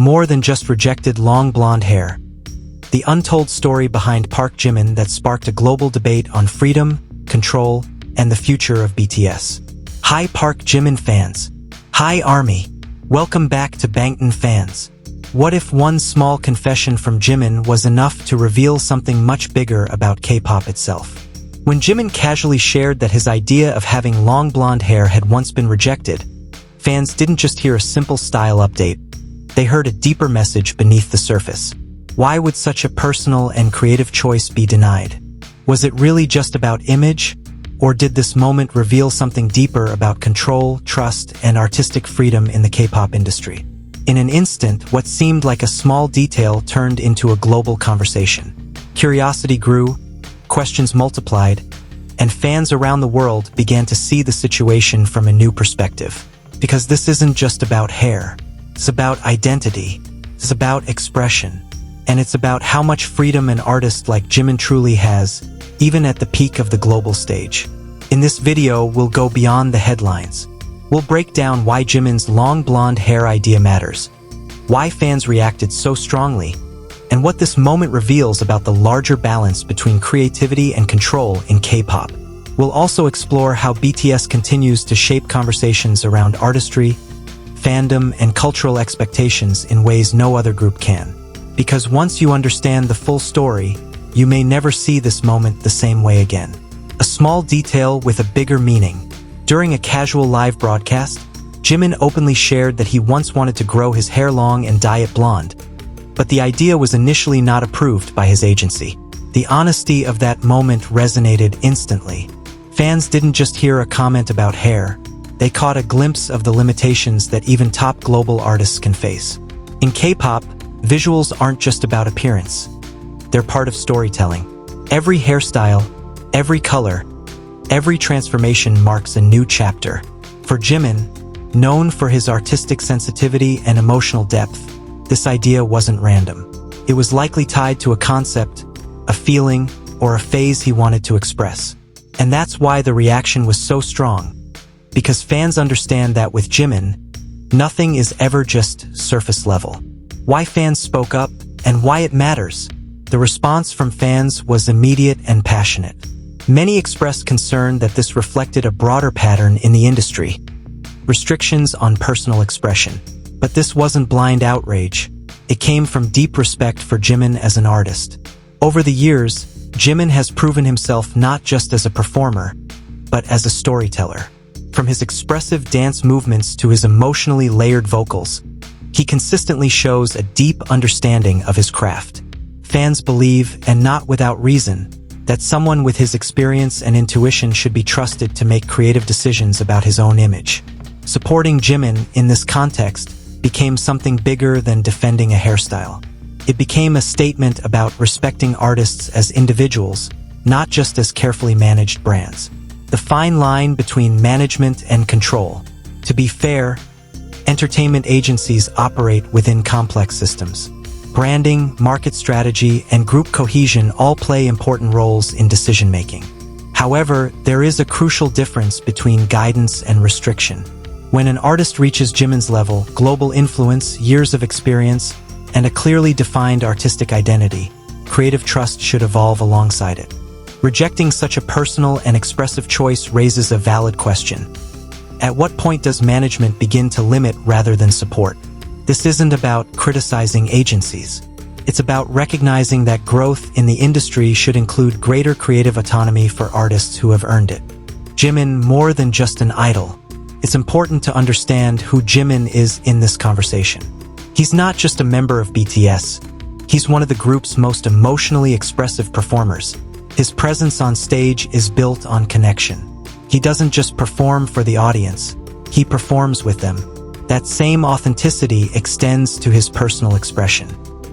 more than just rejected long blonde hair. The untold story behind Park Jimin that sparked a global debate on freedom, control, and the future of BTS. Hi Park Jimin fans. Hi ARMY. Welcome back to BANGTAN Fans. What if one small confession from Jimin was enough to reveal something much bigger about K-pop itself? When Jimin casually shared that his idea of having long blonde hair had once been rejected, fans didn't just hear a simple style update. They heard a deeper message beneath the surface. Why would such a personal and creative choice be denied? Was it really just about image? Or did this moment reveal something deeper about control, trust, and artistic freedom in the K-pop industry? In an instant, what seemed like a small detail turned into a global conversation. Curiosity grew, questions multiplied, and fans around the world began to see the situation from a new perspective. Because this isn't just about hair. It's about identity. It's about expression. And it's about how much freedom an artist like Jimin truly has, even at the peak of the global stage. In this video, we'll go beyond the headlines. We'll break down why Jimin's long blonde hair idea matters, why fans reacted so strongly, and what this moment reveals about the larger balance between creativity and control in K-pop. We'll also explore how BTS continues to shape conversations around artistry, fandom, and cultural expectations in ways no other group can. Because once you understand the full story, you may never see this moment the same way again. A small detail with a bigger meaning. During a casual live broadcast, Jimin openly shared that he once wanted to grow his hair long and dye it blonde. But the idea was initially not approved by his agency. The honesty of that moment resonated instantly. Fans didn't just hear a comment about hair, they caught a glimpse of the limitations that even top global artists can face. In K-pop, visuals aren't just about appearance. They're part of storytelling. Every hairstyle, every color, every transformation marks a new chapter. For Jimin, known for his artistic sensitivity and emotional depth, this idea wasn't random. It was likely tied to a concept, a feeling, or a phase he wanted to express. And that's why the reaction was so strong. Because fans understand that with Jimin, nothing is ever just surface level. Why fans spoke up, and why it matters. The response from fans was immediate and passionate. Many expressed concern that this reflected a broader pattern in the industry. Restrictions on personal expression. But this wasn't blind outrage. It came from deep respect for Jimin as an artist. Over the years, Jimin has proven himself not just as a performer, but as a storyteller. From his expressive dance movements to his emotionally layered vocals, he consistently shows a deep understanding of his craft. Fans believe, and not without reason, that someone with his experience and intuition should be trusted to make creative decisions about his own image. Supporting Jimin in this context became something bigger than defending a hairstyle. It became a statement about respecting artists as individuals, not just as carefully managed brands. The fine line between management and control. To be fair, entertainment agencies operate within complex systems. Branding, market strategy, and group cohesion all play important roles in decision-making. However, there is a crucial difference between guidance and restriction. When an artist reaches Jimin's level, global influence, years of experience, and a clearly defined artistic identity, creative trust should evolve alongside it. Rejecting such a personal and expressive choice raises a valid question. At what point does management begin to limit rather than support? This isn't about criticizing agencies. It's about recognizing that growth in the industry should include greater creative autonomy for artists who have earned it. Jimin, more than just an idol. It's important to understand who Jimin is in this conversation. He's not just a member of BTS. He's one of the group's most emotionally expressive performers. His presence on stage is built on connection. He doesn't just perform for the audience, he performs with them. That same authenticity extends to his personal expression.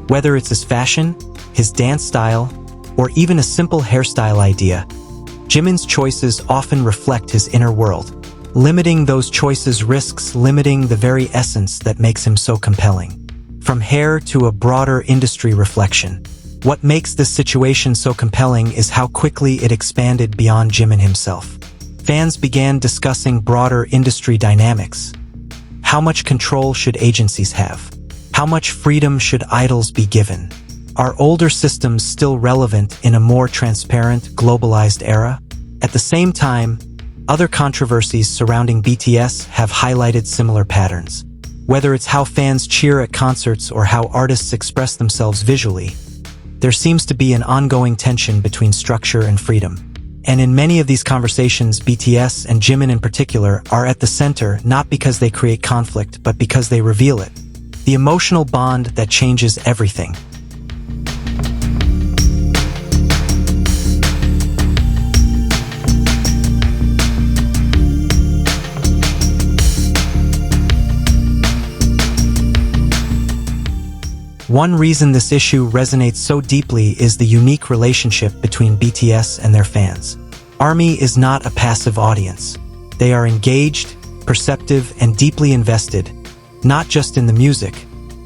Whether it's his fashion, his dance style, or even a simple hairstyle idea, Jimin's choices often reflect his inner world. Limiting those choices risks limiting the very essence that makes him so compelling. From hair to a broader industry reflection, what makes this situation so compelling is how quickly it expanded beyond Jimin himself. Fans began discussing broader industry dynamics. How much control should agencies have? How much freedom should idols be given? Are older systems still relevant in a more transparent, globalized era? At the same time, other controversies surrounding BTS have highlighted similar patterns. Whether it's how fans cheer at concerts or how artists express themselves visually, there seems to be an ongoing tension between structure and freedom. And in many of these conversations, BTS and Jimin in particular are at the center not because they create conflict, but because they reveal it. The emotional bond that changes everything. One reason this issue resonates so deeply is the unique relationship between BTS and their fans. ARMY is not a passive audience. They are engaged, perceptive, and deeply invested, not just in the music,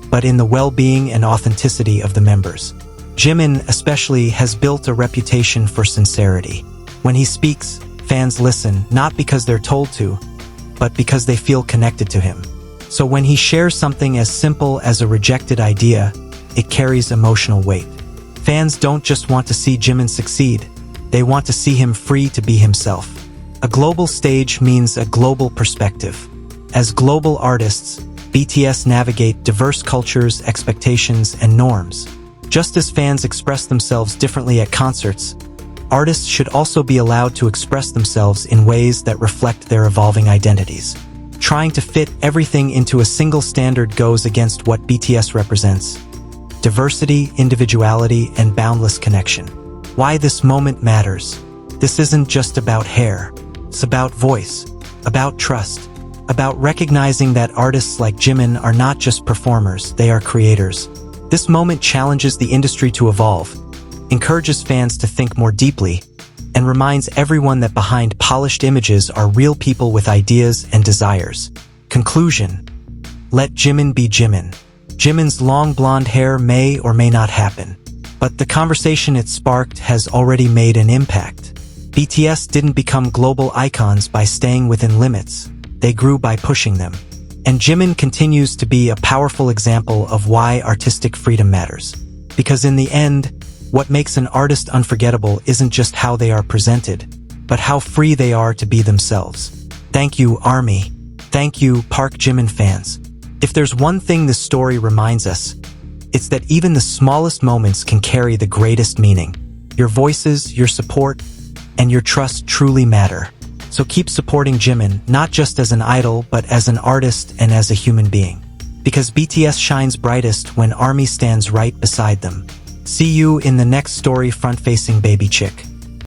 but in the well-being and authenticity of the members. Jimin especially has built a reputation for sincerity. When he speaks, fans listen not because they're told to, but because they feel connected to him. So when he shares something as simple as a rejected idea, it carries emotional weight. Fans don't just want to see Jimin succeed, they want to see him free to be himself. A global stage means a global perspective. As global artists, BTS navigate diverse cultures, expectations, and norms. Just as fans express themselves differently at concerts, artists should also be allowed to express themselves in ways that reflect their evolving identities. Trying to fit everything into a single standard goes against what BTS represents: diversity, individuality, and boundless connection. Why this moment matters. This isn't just about hair. It's about voice, about trust, about recognizing that artists like Jimin are not just performers, they are creators. This moment challenges the industry to evolve, encourages fans to think more deeply, and reminds everyone that behind polished images are real people with ideas and desires. Conclusion: let Jimin be Jimin. Jimin's long blonde hair may or may not happen, but the conversation it sparked has already made an impact. BTS didn't become global icons by staying within limits, they grew by pushing them. And Jimin continues to be a powerful example of why artistic freedom matters. Because in the end, what makes an artist unforgettable isn't just how they are presented, but how free they are to be themselves. Thank you, ARMY. Thank you, Park Jimin fans. If there's one thing this story reminds us, it's that even the smallest moments can carry the greatest meaning. Your voices, your support, and your trust truly matter. So keep supporting Jimin, not just as an idol, but as an artist and as a human being. Because BTS shines brightest when ARMY stands right beside them. See you in the next story, front-facing baby chick.